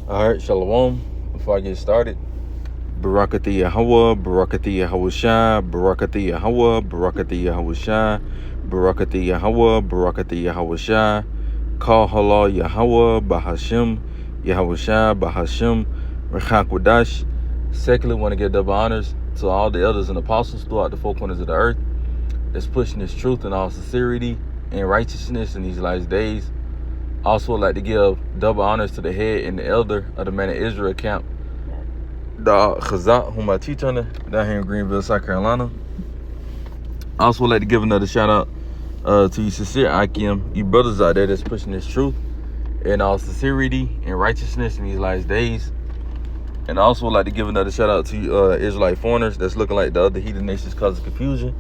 All right, Shalom. Before I get started, Barakati Yahweh, Barakati Yahweh Shai, Barakati Yahweh, Barakati Yahweh Shai, Barakati Yahweh, Barakati Yahweh Shai, Call Halal Yahweh, Bahashim, Yahweh Shai, Bahashim, Rechak Wadash. Secondly, want to give double honors to all the elders and apostles throughout the four corners of the earth that's pushing this truth in all sincerity and righteousness in these last days. Also, would like to give double honors to the head and the elder of the Man of Israel camp, the Chazak, whom I teach under, down here in Greenville, South Carolina. Also, would like to give another shout out to you sincere Akim, you brothers out there that's pushing this truth in all sincerity and righteousness in these last days. And I also would like to give another shout out to you Israelite foreigners that's looking like the other heathen nations causing confusion,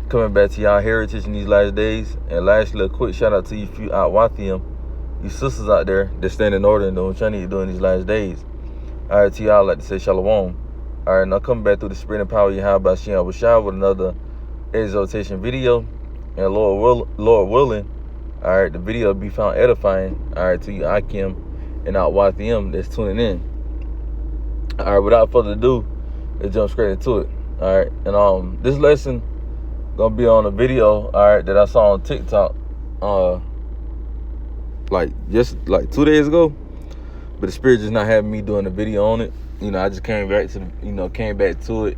coming back to y'all heritage in these last days. And lastly, a quick shout out to you few out Wathium, you sisters out there that stand in order and doing what y'all need to do in these last days. All right, to y'all, I'd like to say shalom. All right, now coming back through the spirit and power of Yahweh Shem Abishai with another exhortation video. And Lord willing, all right, the video will be found edifying, all right, to you Akim and out Wathium that's tuning in. All right, without further ado, let's jump straight into it. All right, and this lesson gonna be on a video, all right, that I saw on TikTok, just 2 days ago, but the spirit just not having me doing a video on it. You know, I just came back to it,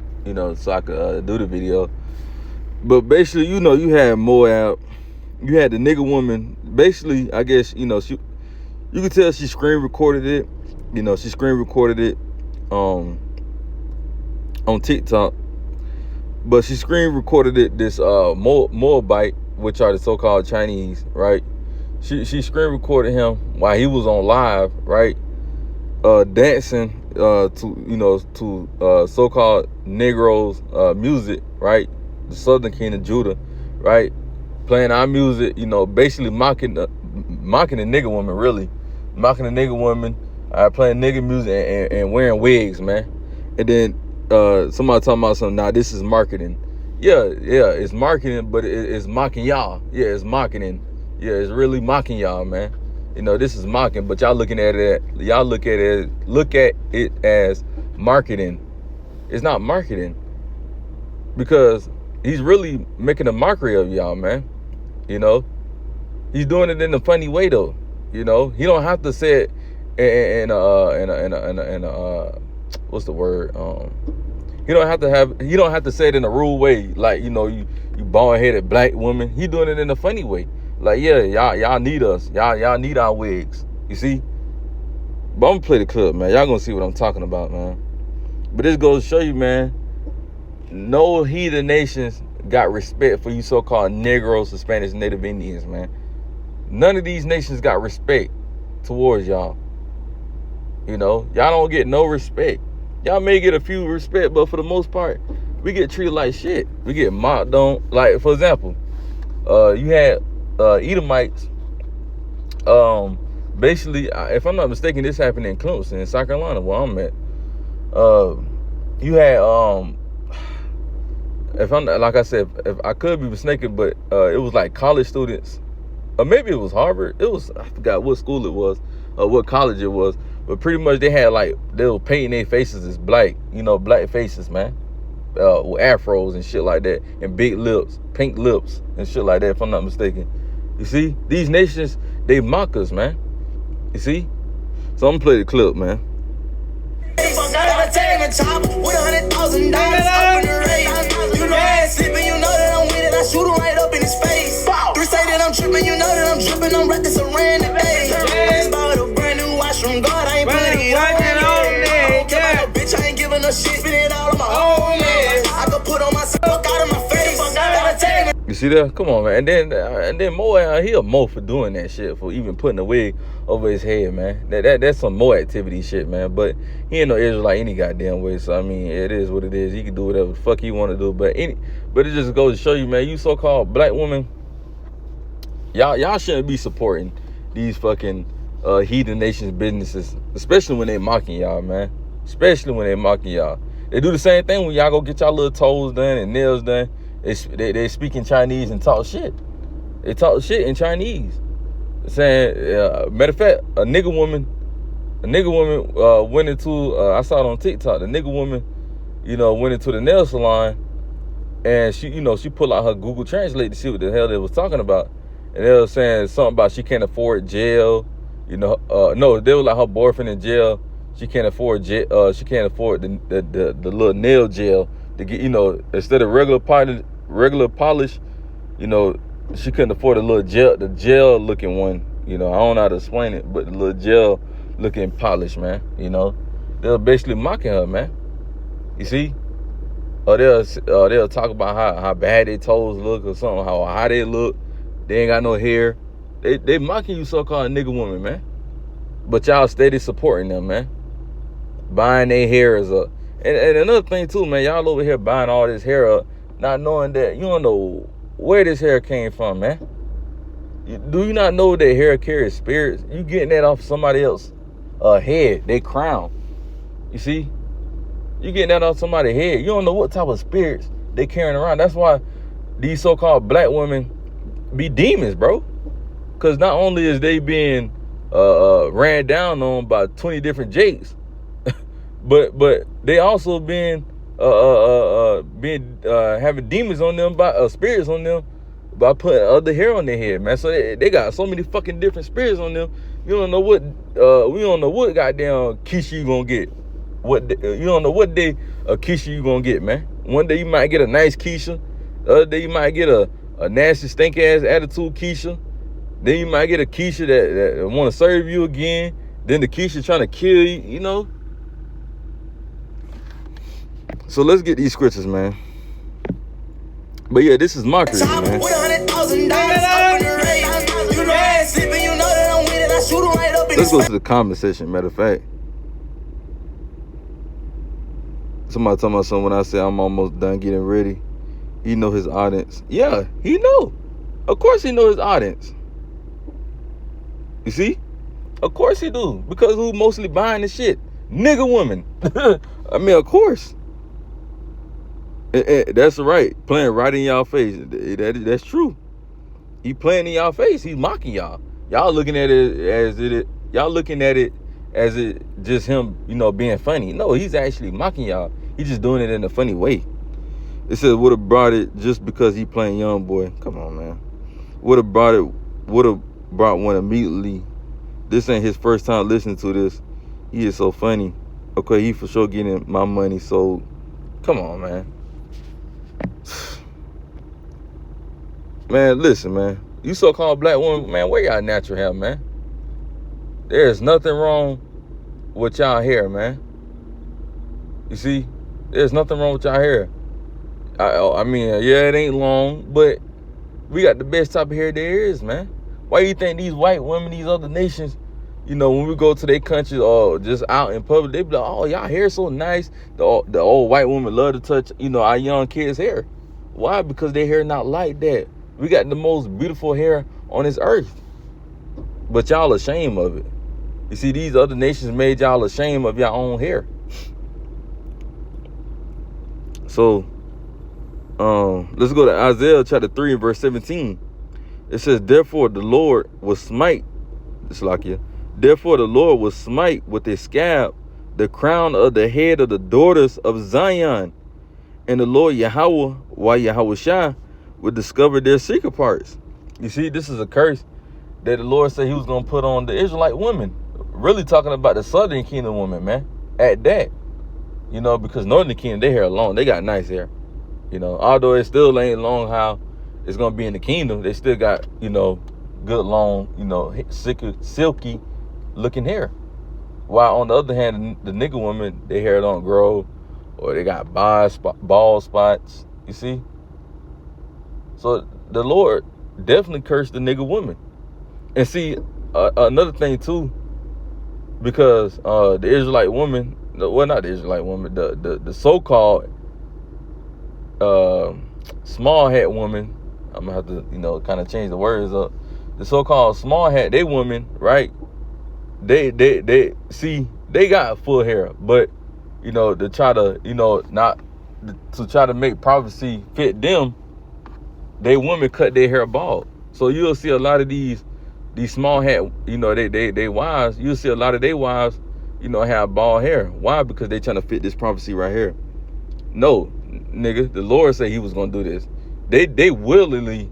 so I could do the video. But basically, you had Moab, you had the nigga woman. Basically, I guess you could tell she screen recorded it. She screen recorded it on TikTok, but she screen recorded it. This Moabite, which are the so-called Chinese, right? She screen recorded him while he was on live, right? Dancing to so-called Negroes music, right? The Southern King of Judah, right? Playing our music, basically mocking the nigga woman, really mocking the nigga woman, playing nigga music and wearing wigs, man. And then somebody talking about something. Nah, this is marketing. Yeah, it's marketing, but it's mocking y'all. Yeah, it's marketing. Yeah, it's really mocking y'all, man. This is mocking, but y'all look at it as marketing. It's not marketing, because he's really making a mockery of y'all, man. He's doing it in a funny way though. He don't have to say it in what's the word? He don't have to say it in a rude way, like you bald-headed black woman. He doing it in a funny way. Like, yeah, y'all need us. Y'all need our wigs. You see? But I'm gonna play the clip, man. Y'all gonna see what I'm talking about, man. But this goes to show you, man, no heathen nations got respect for you so-called Negroes, Hispanics, Native Indians, man. None of these nations got respect towards y'all. Y'all don't get no respect. Y'all may get a few respect, but for the most part, we get treated like shit. We get mocked on. Like, for example, you had Edomites. Basically, if I'm not mistaken, this happened in Clemson, in South Carolina, where I'm at. You had if I could be mistaken, but it was like college students, or maybe it was Harvard. I forgot what school it was, what college it was, but pretty much they were painting their faces as black, black faces, man, with afros and shit like that, and big lips, pink lips and shit like that, if I'm not mistaken. You see, these nations, they mock us, man. You see? So I'm gonna play the clip, man. Shoot him right up in his face. Three say that I'm tripping, you know that I'm dripping. I'm rapping some random days. Just bought a brand new watch from God. I ain't putting it on me. Bitch, I ain't giving a shit. Spin it all on my own, man. I could put on my fuck out of my face. You see that? Come on, man. And then Moab, he a Mo for doing that shit, for even putting a wig over his head, man. That's some Mo activity shit, man. But he ain't no Israelite any goddamn way. So I mean, it is what it is. He can do whatever the fuck he want to do. But it just goes to show you, man. You so-called black women, y'all shouldn't be supporting these fucking heathen nations businesses, especially when they mocking y'all, man. Especially when they mocking y'all. They do the same thing when y'all go get y'all little toes done and nails done. They speak in Chinese and talk shit. They talk shit in Chinese. Saying, matter of fact, a nigga woman a nigga woman went into, I saw it on TikTok, the nigga woman, went into the nail salon, and she, she pulled out her Google Translate to see what the hell they was talking about. And they were saying something about she can't afford jail. No, they were like her boyfriend in jail. She can't afford jail. She can't afford the little nail gel to get, instead of regular polish, she couldn't afford the gel looking one. I don't know how to explain it, but the little gel looking polish, man. They were basically mocking her, man. You see? Or they'll talk about how bad their toes look or something, how high they look. They ain't got no hair. They mocking you, so-called nigga woman, man. But y'all steady supporting them, man. Buying their hair is up. And another thing too, man, y'all over here buying all this hair up, not knowing that you don't know where this hair came from, man. Do you not know that hair carries spirits? You getting that off somebody else's head, they crown. You see? You getting that off somebody's head. You don't know what type of spirits they carrying around. That's why these so-called black women be demons, bro. Because not only is they being ran down on by 20 different jakes, but they also being having demons on them, by spirits on them, by putting other hair on their head, man. So they got so many fucking different spirits on them. You don't know what we don't know what goddamn Keisha you gonna get. You don't know what day of Keisha you gonna get, man. One day you might get a nice Keisha. The other day you might get a nasty, stink ass attitude Keisha. Then you might get a Keisha that want to serve you again. Then the Keisha trying to kill you, So let's get these scriptures, man. But yeah, this is mockery, man. Let's go to the comment section, matter of fact. Somebody talking about something when I say I'm almost done getting ready. He know his audience. Yeah, he know. Of course he know his audience. You see? Of course he do. Because who mostly buying the shit? Nigga woman. I mean, of course. That's right. Playing right in y'all face. That's true. He playing in y'all face. He's mocking y'all. Y'all looking at it as it just him, being funny. No, he's actually mocking y'all. He's just doing it in a funny way. It says would have brought it just because he playing young boy. Come on, man. Would have brought one immediately. This ain't his first time listening to this. He is so funny. Okay, he for sure getting my money sold. Come on, man. Man, listen, man. You so-called black woman, man, where y'all natural hair, man? There's nothing wrong with y'all hair, man. You see? There's nothing wrong with y'all hair. I mean, yeah, it ain't long, but we got the best type of hair there is, man. Why do you think these white women, these other nations, when we go to their countries or just out in public, they be like, oh, y'all hair so nice. The old white women love to touch, our young kids' hair. Why? Because their hair not like that. We got the most beautiful hair on this earth. But y'all ashamed of it. You see, these other nations made y'all ashamed of your own hair. So, let's go to Isaiah chapter 3 and verse 17. It says, therefore the Lord will smite with a scab the crown of the head of the daughters of Zion, and the Lord Yahweh, Yahushua, will discover their secret parts. You see, this is a curse that the Lord said he was going to put on the Israelite women. Really talking about the southern kingdom women, man. At that. Because northern kingdom, their hair long. They got nice hair. Although it still ain't long how it's going to be in the kingdom, they still got, good long, silky looking hair. While on the other hand, the nigga women, their hair don't grow, or they got bald spots. You see? So the Lord definitely cursed the nigga woman. And see, another thing too, because the Israelite woman, well, not the Israelite woman, the so-called small hat woman, I'm gonna have to, kind of change the words up. The so-called small hat, they women, right? They got full hair, but to try to, not to try to make prophecy fit them, they women cut their hair bald. So you'll see a lot of these small hat, they wives. You'll see a lot of their wives have bald hair. Why? Because they trying to fit this prophecy right here. No, nigga, the Lord said he was gonna do this. They willingly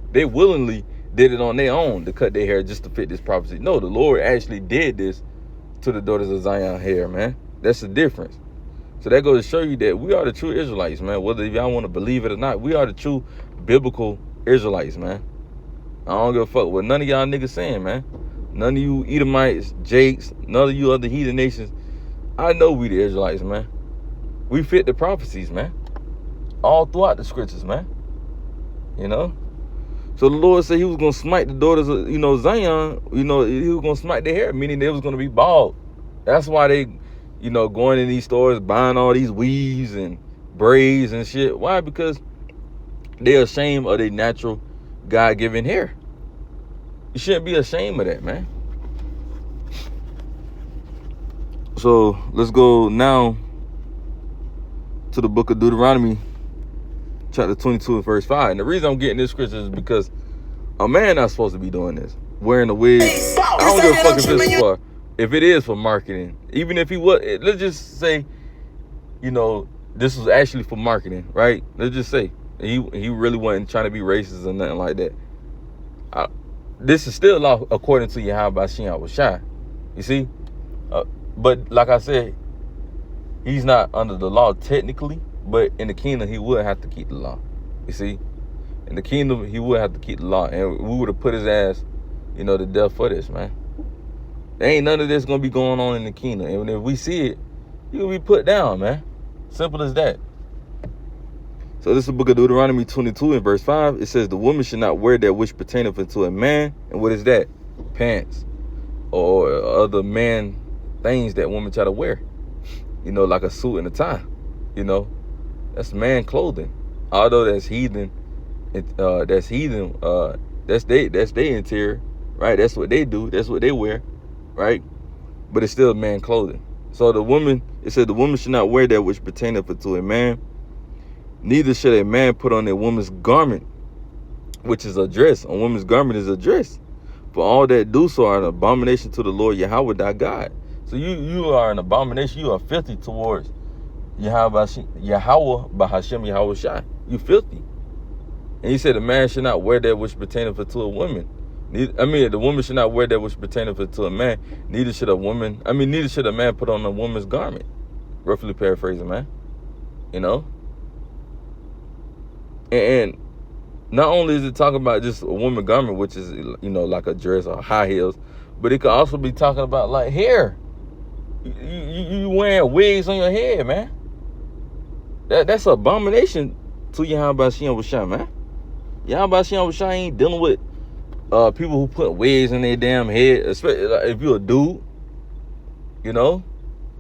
did it on their own to cut their hair just to fit this prophecy. No, the Lord actually did this to the daughters of Zion hair, man. That's the difference. So that goes to show you that we are the true Israelites, man. Whether y'all want to believe it or not, we are the true biblical Israelites, man. I don't give a fuck what none of y'all niggas saying, man. None of you Edomites, Jakes, none of you other heathen nations. I know we the Israelites, man. We fit the prophecies, man. All throughout the scriptures, man. So the Lord said he was going to smite the daughters of, Zion. He was going to smite their hair, meaning they was going to be bald. That's why they, going in these stores, buying all these weaves and braids and shit. Why? Because they're ashamed of their natural God-given hair. You shouldn't be ashamed of that, man. So let's go now to the book of Deuteronomy, chapter 22 and verse 5. And the reason I'm getting this scripture is because a man not supposed to be doing this, wearing a wig. I don't give a fuck if it is for marketing. Even if he was, let's just say, this was actually for marketing, right? Let's just say he really wasn't trying to be racist or nothing like that. This is still law according to Yahweh Shai. You see? But like I said, he's not under the law technically, but in the kingdom, he would have to keep the law. You see? In the kingdom, he would have to keep the law. And we would have put his ass, to death for this, man. There ain't none of this going to be going on in the kingdom. And if we see it, you're going to be put down, man. Simple as that. So this is the book of Deuteronomy 22 and verse 5. It says, the woman should not wear that which pertaineth unto a man. And what is that? Pants. Or other man things that women try to wear. Like a suit and a tie. That's man clothing. Although that's heathen, that's their interior, right? That's what they do. That's what they wear, right? But it's still man clothing. So it said the woman should not wear that which pertaineth unto a man. Neither should a man put on a woman's garment, which is a dress. A woman's garment is a dress. For all that do so are an abomination to the Lord Yahweh thy God. So you are an abomination. You are filthy towards Yahweh Bahashem Yahweh Shai. You filthy. And he said the man should not wear that which pertaineth to a woman. The woman should not wear that which pertaineth to a man. Neither should a man put on a woman's garment. Roughly paraphrasing, man. And not only is it talking about just a woman garment, which is, like a dress or high heels, but it could also be talking about like hair. You wearing wigs on your head, man. That's an abomination to Yahweh Shai, man. Yahweh Shai ain't dealing with people who put wigs in their damn head, especially if you're a dude. You're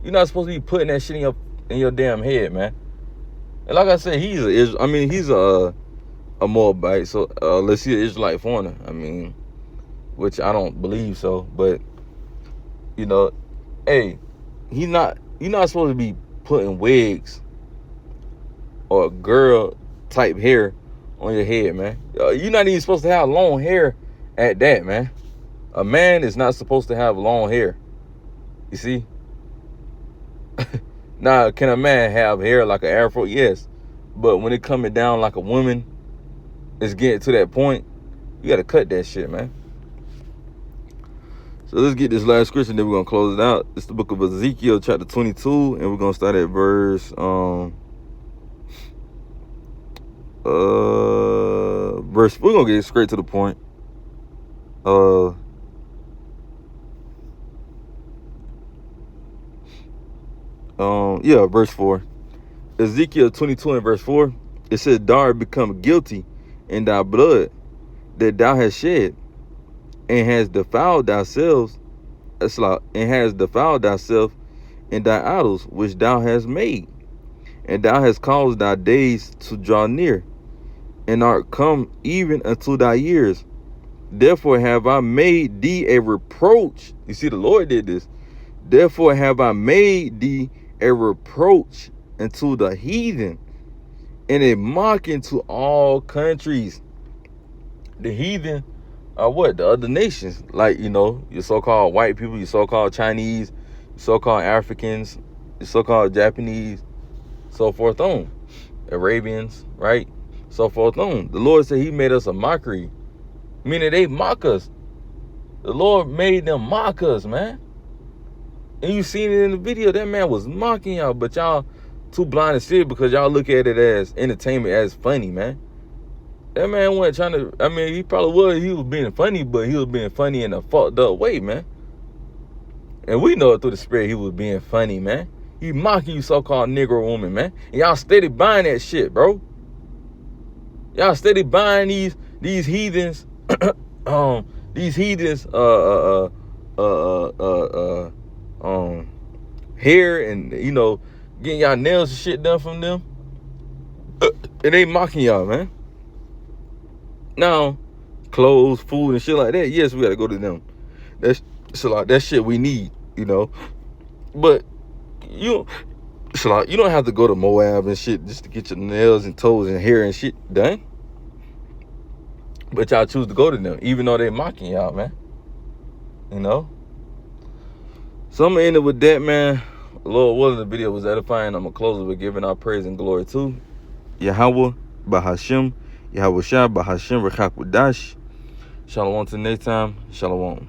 not supposed to be putting that shit in your damn head, man. And like I said, he's a Moabite, so let's see, an Israelite foreigner. Which I don't believe so, but hey, you're not supposed to be putting wigs or girl type hair on your head, man. You're not even supposed to have long hair at that, man. A man is not supposed to have long hair. You see? Now, can a man have hair like an afro? Yes. But when it coming down like a woman is getting to that point, you got to cut that shit, man. So let's get this last scripture, then we're going to close it out. It's the book of Ezekiel, chapter 22, and we're going to start at verse, we're going to get straight to the point. Verse 4. Ezekiel 22 and verse 4. It says, thou art become guilty in thy blood that thou hast shed, and hast defiled thyself, in thy idols which thou hast made, and thou hast caused thy days to draw near, and art come even unto thy years. Therefore have I made thee a reproach. You see, the Lord did this. Therefore have I made thee a reproach unto the heathen, and a mocking to all countries. The heathen are what? The other nations. Like, your so-called white people, your so-called Chinese, so-called Africans, so-called Japanese, so forth on, Arabians, right? So forth on. The Lord said he made us a mockery, meaning they mock us. The Lord made them mock us, man. And you seen it in the video. That man was mocking y'all, but y'all too blind to see it because y'all look at it as entertainment, as funny, man. That man wasn't trying to, I mean, he probably was. He was being funny, but he was being funny in a fucked up way, man. And we know it through the spirit he was being funny, man. He mocking you so-called Negro woman, man. And y'all steady buying that shit, bro. Y'all steady buying these heathens, these heathens, hair and, you know, getting y'all nails and shit done from them. And they mocking y'all, man. Now, clothes, food, and shit like that, yes, we gotta go to them. That's shit we need, you know. But you don't have to go to Moab and shit just to get your nails and toes and hair and shit done. But y'all choose to go to them, even though they mocking y'all, man. You know? So I'm gonna end it with that, man. Lord willing, the video was edifying. I'm gonna close it with giving our praise and glory to Yahweh, Bahashim, Yahweh Shah, Bahashim, Rechakwadash. Shalom till next time. Shalom.